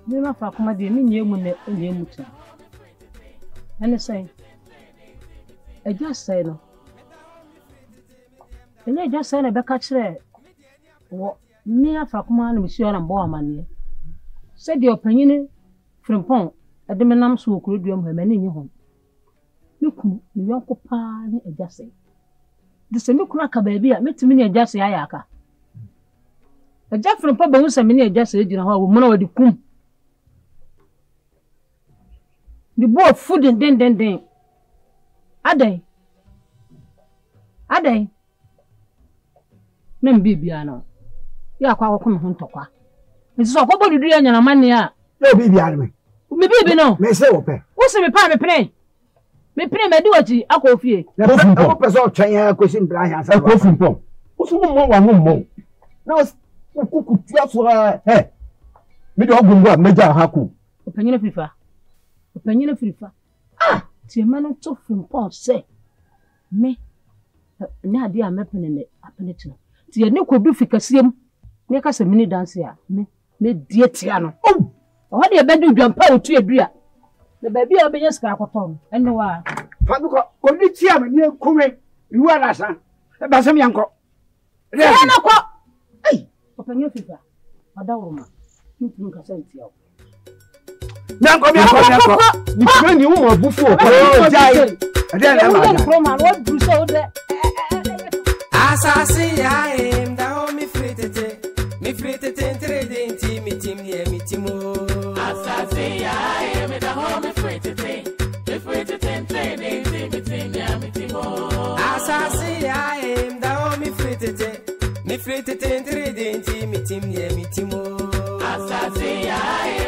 Never for comedy, mean you when you much. And the same. just say no. And I just say, I be catch it. What me a Fakuma and Monsieur and Boamani said your opinion from Pont at the Menam so could do him many new home. Look, you uncle Pan, a just say. The same cracker baby, I met to me a just ayaka. A jack from Papa was a mini just said, you know, how woman the coom. The boy food and then. Ade. Nem bibiano. Ya kwa ko me ntokwa. Nti so ko bodu ya nyana mane a. No bibiano me. Me bibi no. Me se wo pe. Wo se me pa me pene. Me pene me di wachi akofie. Na ko pe so twan ya ko sin bra ya sa. Ko fumpo. Wo so mo wa mo. Na wo kuku tia so he. Me de ogumbu a meja ha ku. Opanyina firifa. Ah, ti ma no to fumpo se. Me na ade a me pene ne apene tino. Ti ye ne kodu fikasiem. Me ka se mini dance ya. Me die tia no. Oh, o de be du dwampa otu edua. Na ba bia be yeska akoton. Ene wa. Fa ko di tia me ne kume. Iwa na sa. E ba se me yanko. Ya na ko. Ai, opanyina firifa. Adawuma. Ntu ka se tia o. Nyanko. Ni kure ni wo abufu o. Jai. Ade na ma. Roma, what do so there? Asasi ya em da ho mi fritete entre denti mi timo. Asasi ya em da ho mi fritete entre denti mi timo. Asasi ya em da ho mi fritete entre denti mi timo. Asasi ya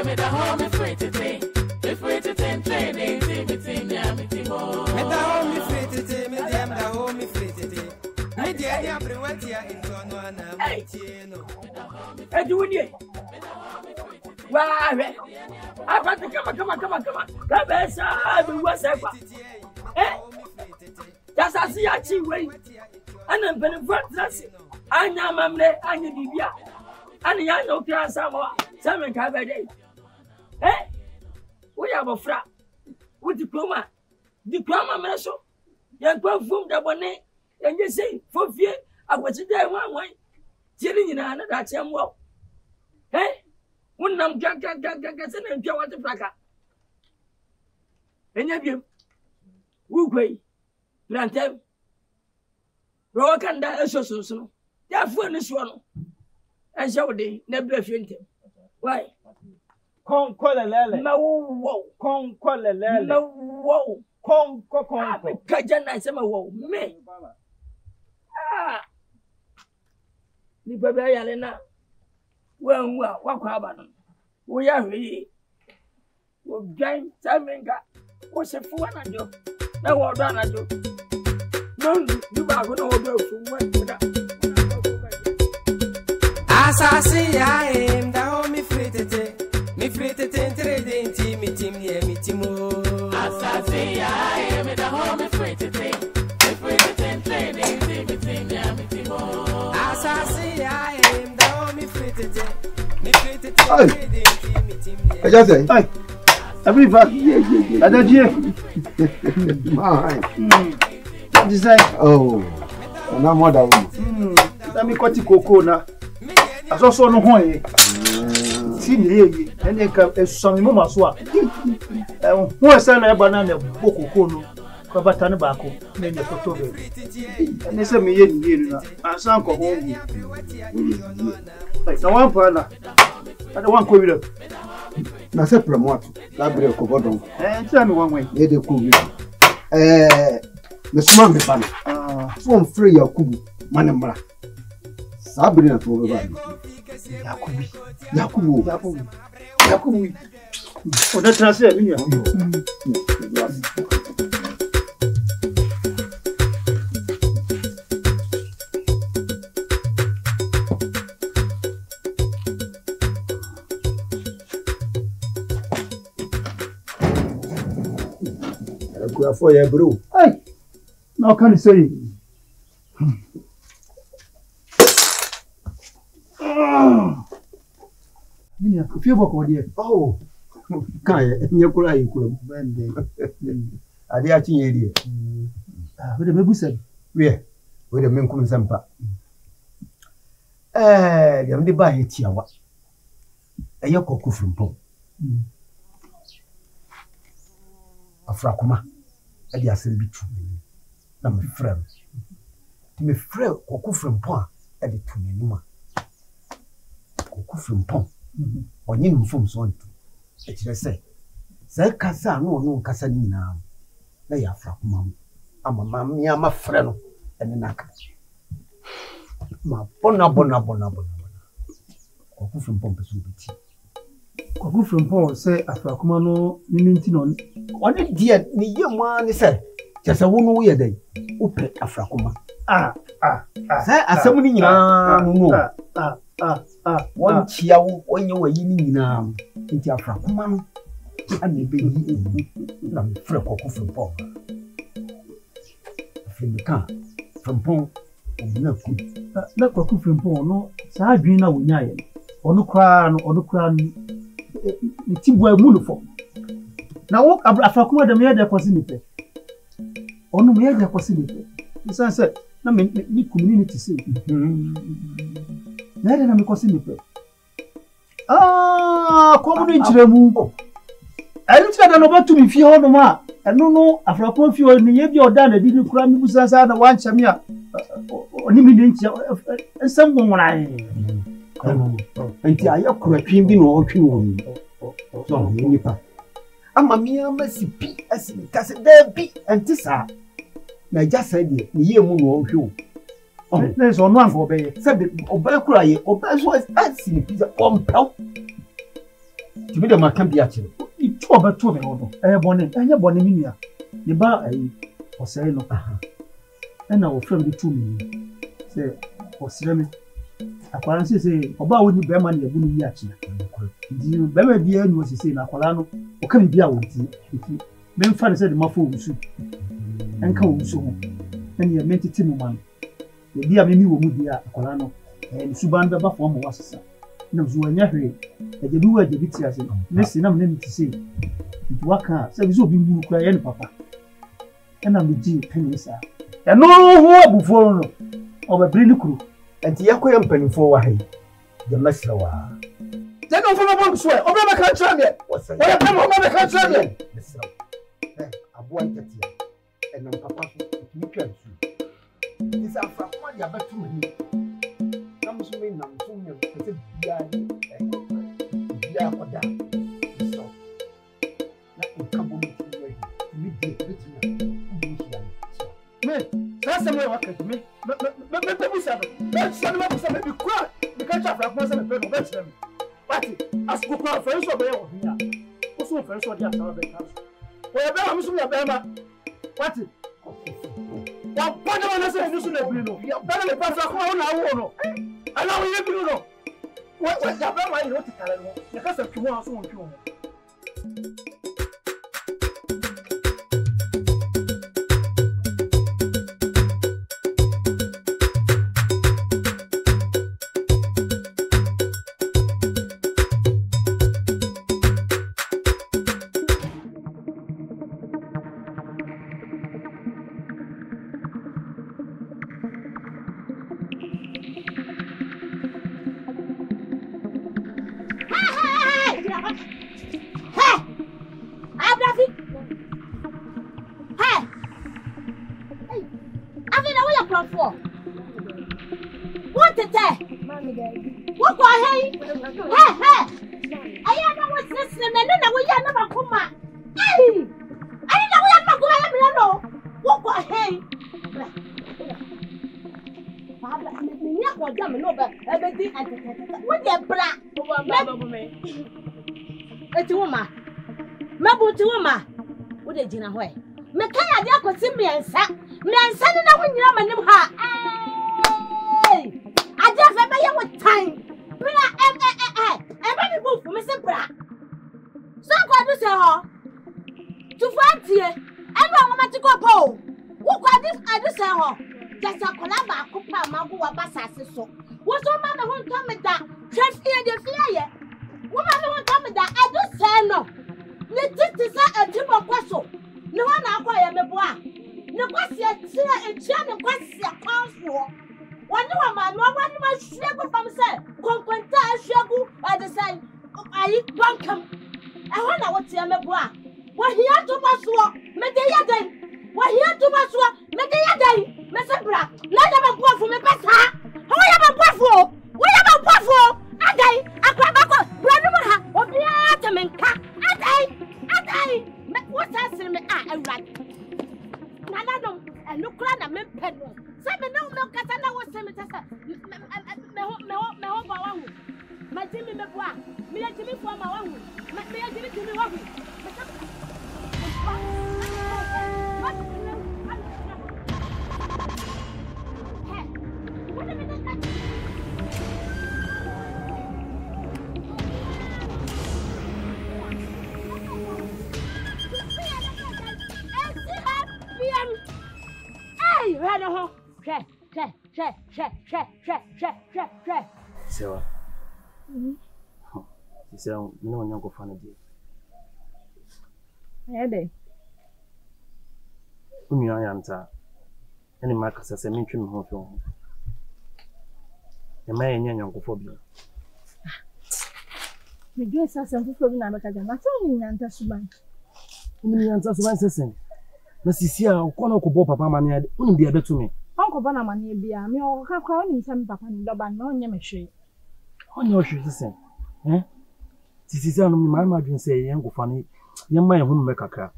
em da ho mi fritete entre denti mi timo. Me da ho mi fritete me dem da ho mi fritete. Me dia dia prewatia intono ana mutieno. Edwini. Wa. Abati kama. Kabesa bi wasefa. Jasasi ya chi we. Ana mpene front anya mamle anya bibia. Ana ya no kra samo. Samen ka bede. We have a fra. With diploma meso. Yan kwa fum da bone. And you say, for fear, I was a day one way. Telling you now that I'm well. When I'm gagging and pure water placa. And you Wugway, Plantem, Rokanda, so. Therefore, this one. And so they never feel him. Why? Con colele. No, con colele. No, con. Kajana, some woe, me. Ni baba yale na wa kwa bana wo ya hwe wo gwan tamenga wo se fu na jo na wo do na jo no du ba go no do fu wa da Asasi ya em da ho mi fritete entre denti mi timo. Asasi ya em da ho mi fritete entre denti mi timo. Asasi ya em da ho mi fritete I just say, hey, everybody, Adajie. Design. Oh, na more than one. Let me cut cocoa na. Aso so no ho ye. Ti ni ye. Ene ka esuami mo maso a. Ho esa na e banana cocoa no. Ko bata ne ba ko. Na ne photo be. Ene se me ye ni na. Ansan ko ho ngi. Na one pa na. Ada one ko wi na se promote la bre ko bodon. Tell me one way. E de ko wi. Me suma me pa na. From free Yakubu manembra. Sabri na to ba. Yakubu. O da transfer mi ya. For your bro. Hey, now can you say? Minya, if you walk on here. Oh, can you cry? ade achi ye die we de mebu se we de menkum sampa yam de ba he tiawa eye koku frumpo afrakoma ade asem bi tu na me frem me frem koku frumpo a ade tu n'anima koku frumpo onye nfom so ntu e kire se kasa no kasa ni nyina na ya afrakoma ama mi ama frɛ no ene naka ma bona koku frumpo peso biti koku frumpo se afrakoma no minti no one dia ni yema ni se kyesa wo no ye dai upe afrakoma se asɛm ni nyina no won chia wo onye wayi ni nyina nti afrakoma no ane be yi na me frɛ koku frumpo Femika frumpo na ku na koku frumpo no sa adwin na wonya ye ono kra no ti bo amu no fo na wo afrakoma de me ye de kwasi ni pe ono me ye de kwasi ni pe isan se na me ni community say na de na me kwasi ni pe community remu enu ti da no batu mi fie ho no ma enu no afrakoma fie ho ni ye bi oda na di ni kura mi busa sa na wan chame a oni mi nti ensam gonwona enti aye kura twin bi no otwe won so ni nipa ama mi ama sipi asimi kase da bi enti sa na ja sa die ni ye mu no ohwe o na so no anko obeye se be obey kura ye obey so asimi pizza ompel ti bi de maka bi a kire itu obeto me hodo bone enye bone minua ne ba osere no na ofrem de tu mi se osere me akwara se oba woni be ma na yabu ni achi di be ma bia ni osese na akwara no o ka bia wonti me mfa ne se de mafo wusu enka wusu ho ene ya mentiti mu man de bia me mi wo mu dia akwara no ni suban be ba fo mo wasesa na zo anya hwe ejebi wo ejebi ti ase ne si na me ne ti se nti waka se bi zo bi mburu kura ye ne papa ena me ji penisa eno ho abufo no obabiri ni kuru enti yakoya mpanifo wa hai de masra wa tena ofo na bonso e obra ba kan tram ye oya pem ho ba kan tram ye masra abuan tatia ena papa mi twa su isa afra kwa dia batu ni na muso me na muso me pete bia ni bia koda so na nkabo mi ti mi de betina me sasa mwe wakati me busa me sana busa me bi kwa me ka cha fra se me pe no be tire me pati asiko kwa fa so be wo hia o so fa so dia ta be ka o ya be ma musu ya be ma pati ya pona wana se ni su na bi no ya be me pa fra kwa na wo no ala wo ye bi no wo ya be ma ni o ti kala no ya ka sa twu ho so won twu ho Jina hoye me kaya dia ko miensa ni na wonyira manim ha aja fe be ye wotan bra be ni bu fu me se bra so ko do se ho tu fantie eno ngoma ti ko po wo ko adu se ho jasa kola ba ko pa ma go wa basase so wo so ma me ho nto me da chef ye de fie ye wo ma me ho nto me da adu se no ni titi sa ati mo kwaso ne wa na akwa ya meboa ne kwase tira etia ne kwase kanfo wani wa ma no wani ma hwegu fam se konkonta hwegu ade sai ayi bankam ehwa na wote ya meboa wa hia to baso me de ya den wa hia to baso me de ya den me se bra na ya ba boafo me pesa ho ya ba boafo wo ya ba boafo adai akwa ba ko bra no ha obi a te menka adai me what asir me awrad nana no enukura na me pedo se me no me kasa na wo se me tesa me ho ba wa hu ma timi me boa me ya timi fo ma wa hu me ya timi wa hu Hey, run home. Che. Sewa. Sewa, mimi na nyongo fana die. Ede. Umi ayanta. Eni makasa se mentwe me ho fo. E ma yenye nyongo fo bi. Me gbe sasa fufo bi na meka jama. So ni nyanta suban. Umi nyanta suban sesen. Na sisi a ukono ko bo papa mane ade. Uni bia betu me. Onko bana mane bia. Me o ka kwa oni nsam papa ni doba na onye me hwe. Onye o hwe sesen. Sisi anu mi ma dwen se yen go fane. Yemma ye hu me kakra.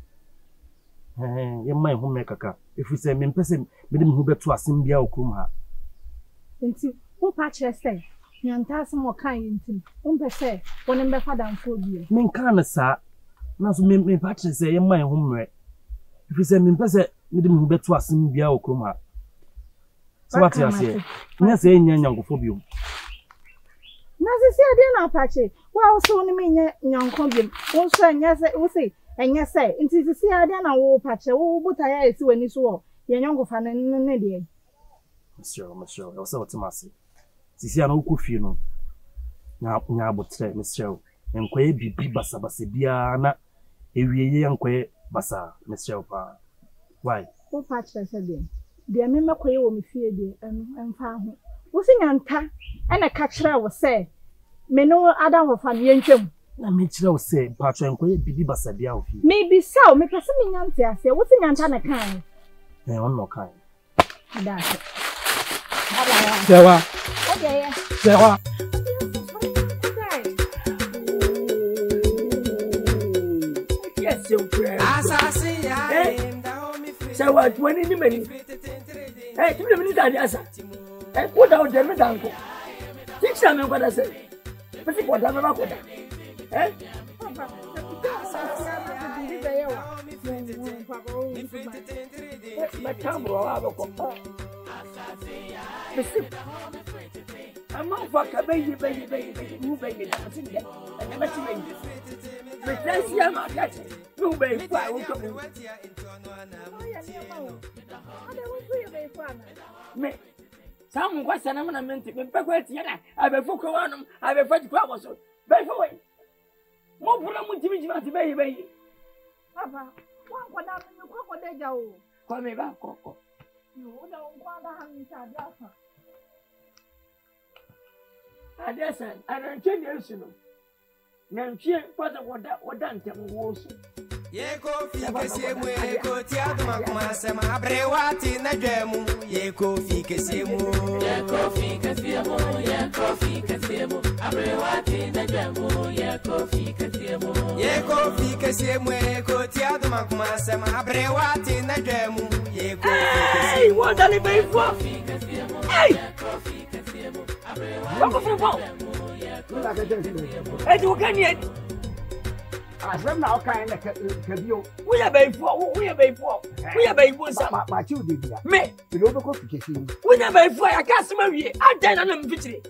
Yemma ye hu me kakra. Efi se me mpese me de me hu betu asem bia okrum ha. Nti wo pa kire se nyanta asem o kan yintim. Wo mpese woni mbe fada mfo bia. Me nkan na sa. Na so me pa kire se yemma ye hu mre. Efi se me mpese me de me hu betu asem bia okrum ha. So what you say? Nya se enya nyankofo bio. Na sisi ade na apache wa so ni me nya nyanko biem wo so nya se wo se enya se nti sisi ade na wo pache wo buta ya esi wani so wo ye nyanko fa ne de monsieur o se otimasi sisi ana ukwu fie no nya abotre monsieur enkoye bibi basa bia na ewieye enkoye basa monsieur pa why wo pache se de me mekoye wo me fie de emfa ho wo se nyanta ene ka kire wo se me no ada ho fa ne ntwam na me kire wo se patro enkoye bibi basa bia ofi me bi saw me pese me nyanta ase wo se nyanta na kan on no kan ada Sewa okay Sewa yes you pray asasi ya Sewa 20 ni meni eh tu me ni da asa eh ko da o de me danko tiksa me ko da se pesi ko da me ba ko da eh ma tambro wa ba ko pesi ama fa ka bayi mu bayi da sin da na ba ti bayi me tasi ya ma ka mu bayi fa wo ko me Sam kwa sana na mente me pekwa tiana abefuko wanum abefati kwa boso befo we mo bura mu timi ati bayi papa wan kwa da me kwa deja o kwa me ba koko no da kwa da han ni ta da adesa aranche ni esu no nantwie kwata woda ntem wo so Yeko fike semu eko tiado makuma sema abrewati na dwemu yeko fike semu abrewati na dwemu yeko fike semu eko tiado makuma sema abrewati na dwemu yeko fike semu hey what are they for hey wako for hey tu kani asem na okan na kabio we ya before sama ma chi ode bia me lo be ko fikesi we ya before ya kasema wie adan na mfitire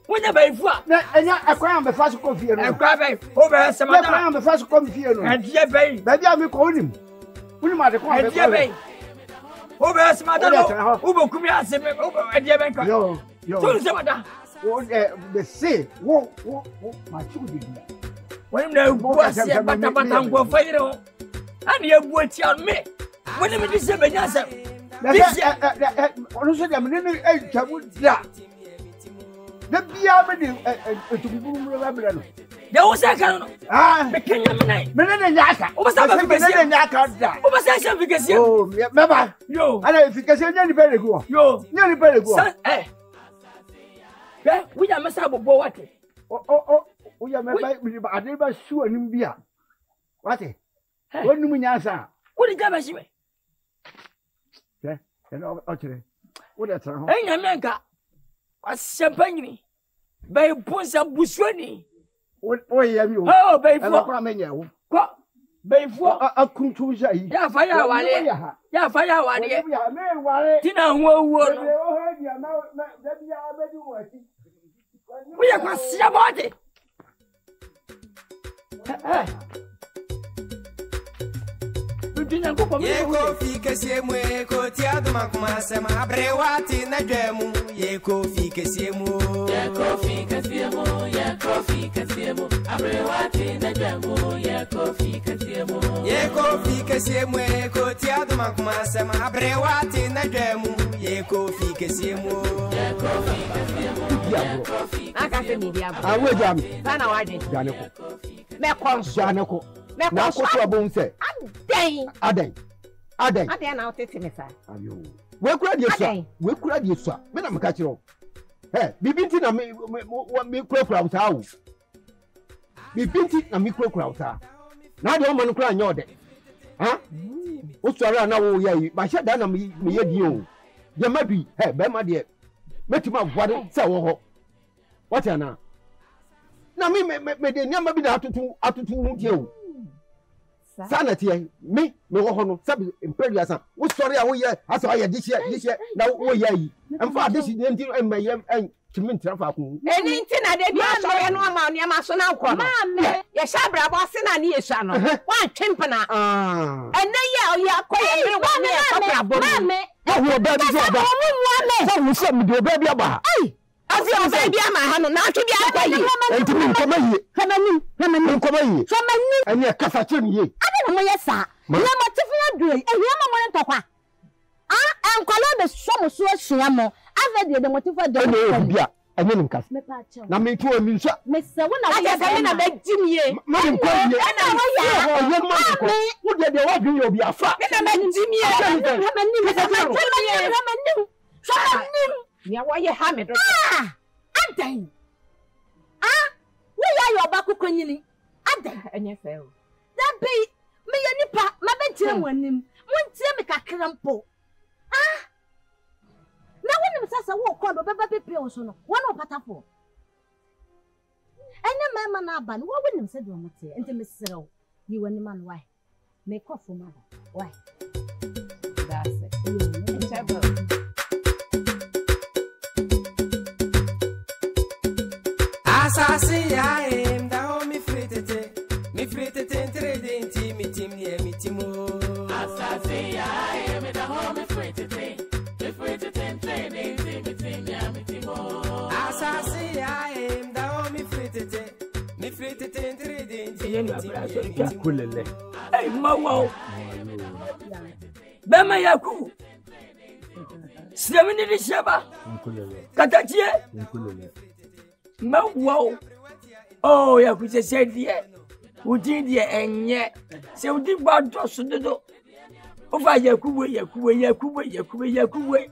we ya before na enya ekwan be fa so ko fie no ekwan be o be sema da ekwan be fa so ko fie no adie be ba bia me ko onim unim ade ko be adie be o be sema da no o be kumi aseme o be adie be nka yo so sema da o be say wo ma chi ode bia when na buasi bata ngwa fairo ani ebuati on me woni me dise benya asem ono so dem ne twabu da da bia me de etukuru mu ba bra no de wo se kan no me kenya me nai me ne nyaka o ba sa ba me ne nyaka da o ba sa se fikasi oh me ba yo ana fikasi nya ni pele go yo nya ni pele go we ya masa bobo wate we ya me ba ade ba su anim bia wate wonu mu nyasa wo di jaba shiwe o chere wo de tra ho enya menka asempanyini bay punsa buswani o ya mi o oh bay fo kwa menya wo ko bay fo akuntu jai ya fa ya wale ya fa ya wale ya me wale tina ho owo no o he dia na da bia abedi wo ati we ya kwa sia body Yeko fica se mueco, tiado macuma sema abrewati na dwemu. Yeko fica se mu. Yeko fica se mu, yeko fica se mu, abrewati na dwemu. Yeko fica se mu. Yeko fica se mueco, tiado macuma sema abrewati na dwemu. Yeko fica se mu. Yeko fica se mu. Akase mi dia. Awe jam. Sana waje. Janeko. Me konso. Janeko. Na koso abon se. Aden. Aden na otete me sa. Ayo. We kura die so. Me na meka kiro. Bibi nti na me kura uta wo. Bibi nti na me kura uta. Na de o manu kura anya ode. Ha? O sori na wo ye yi. Ba hye da na me ye die o. Ye ma bi, be ma de. Metima voade se wo ho. What na? Na me de nyama bi na atutu hu tie o. Sana tie me wo ho no sabi imperial san wo sori a wo ye asa ye this year na wo ye yi emfa this year nti emeye timi ntrafa ko eni nti na de bi asori no ama ne ma so na nko no ye sha bra bo se na ne ye sha no wa twempena ene ye akoye bere wa ne sha bra bo wo ba bi so ba so wo se mi de ba bi aba Asi o se bi ama ha no na atwe bi akwayi enti mi nkoma yi hamanim nkoma yi ene kasa che mi ye ade no mo ye sa na mo tifuna due ehia mo mo ntokwa enkwala be so mo so ahia mo ave de mo tifa de ene bia ene nim kasa na me tu omi nso me se wo na wo ye na be jimie me nkwa ye na wo ye oye mo ko wo de wa dwe ye obi afa me na be jimie hamanim Nya wa ye ha me do. Adan. Wo ya yo ba kokonyini. Adan enye fe o. Da be me ye nipa ma be tire mo anim. Mo ntie me kakra mpo. Na wonim sasa wo ko do be pepe o so no. Wo no patafo. Ene mama na aba no wo wonim se do mo tie. Ente me serew. Yi wani man why? Me kofo ma. Why? That's it. Asasi ya da ho mi fritete entrede inti mi timo Asasi ya da ho mi fritete entrede inti mi timo Asasi ya da ho mi fritete entrede inti mi timo kulele ay mawo bema yaku Slemini di shaba katachie Wow. Oh, ya ku se die. Udi die enye. Se udi gba do so dodo. O fa yakuwe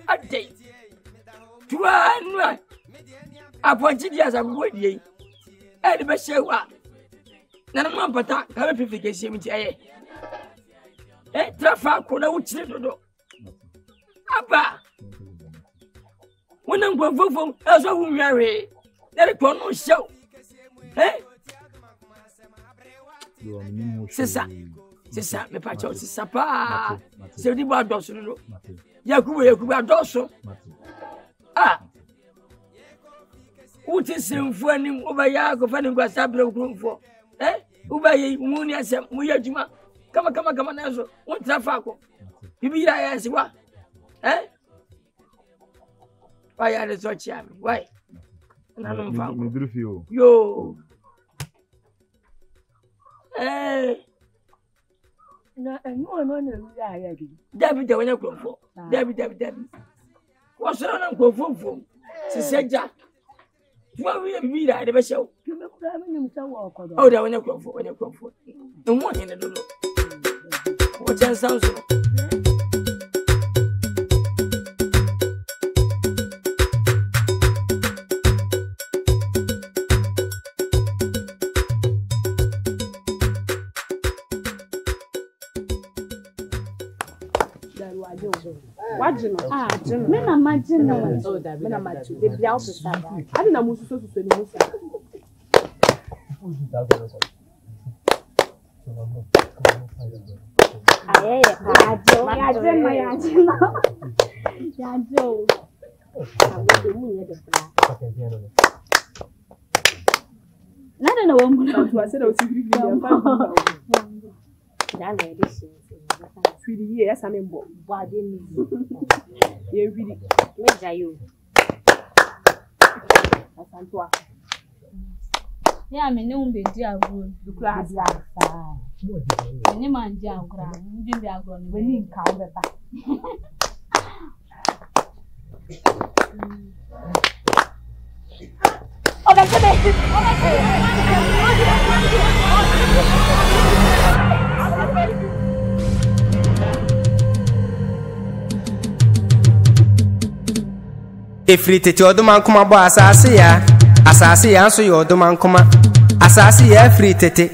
ade. Tua nwa. Aponti dia sa ku die. E de be shewa. Na na mpata ka be fifike sie mi ti aye. Trafa ko na wuchire dodo. Aba. Wona ngwofofom aso hu nware. Let it go no show. Sisa, me pacho, sisa pa. Se di ba doso no. Yakubu adoso. Uti semfu anim obaya ko fani ngwa sabre okrumfo. Ubaye muni asem mu yadwuma. Kama na so. Won trafa ko. Bibi ya siwa. Why are the so chiam? Why? Yo. Na enu no na wi aya bi. Dabi de wanya krofo. Dabi. Wo soro na krofo fom. Siseja. Tuwa wi bi da de be hyew. Me kura me nim sa wo okodo. O da wanya krofo. Emu hene do no. Wo chan sanso. Wajino. Me na majino. Me na machu. De bia ofisa. Adi na musu ni musu. Aye, ajo. Yajo. Awo mu ye de bla. Nada na wo mu na tu ase da o sigiri bi ya fa. Da na edition. Fidi ye asa me mbo. Bo ade mi. Ye fidi. Me jayo. Asantwa. Ya me ne umbe di agro. Dukla adia fa. Ne man di agro. Ndi bi agro ni. We ni nka o beba. Efiri tete oduma nkoma bo asase ya nso ye oduma nkoma asase ya efiri tete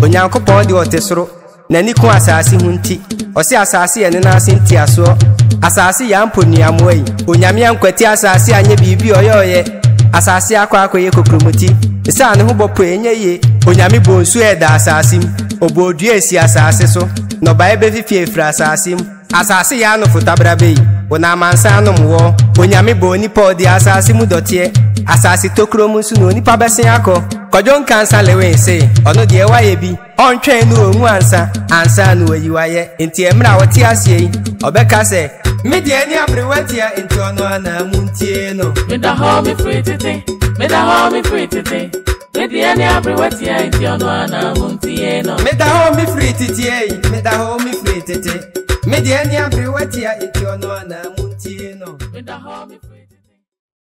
onyankopon de otesoro nani ko asase hunti osi asase ye ne na ase nti aso asase ya mponiamo yi onyame ankwati asase anye bibi oyoye asase akwa ye kokromoti isa ne ho bopo enye ye onyame bonsu eda asase m obodu esi asase so no bae be fifi efiri asase m asase ya no fotabra be wona mansa no mwo onyame bo ni podi asase mu dotie asase tokromu su no nipa besen akọ kojon kansa lewe se ono de waye bi ontwen no omu ansa no ayiwaye enti emra wote ase yi obeka se me de ni abrewatia enti ono ana muntie no me da ho me free tete me de ni abrewatia enti ono ana muntie no me da ho me free tete me de ni abrewatia enti ono ana muntie no me da ho me free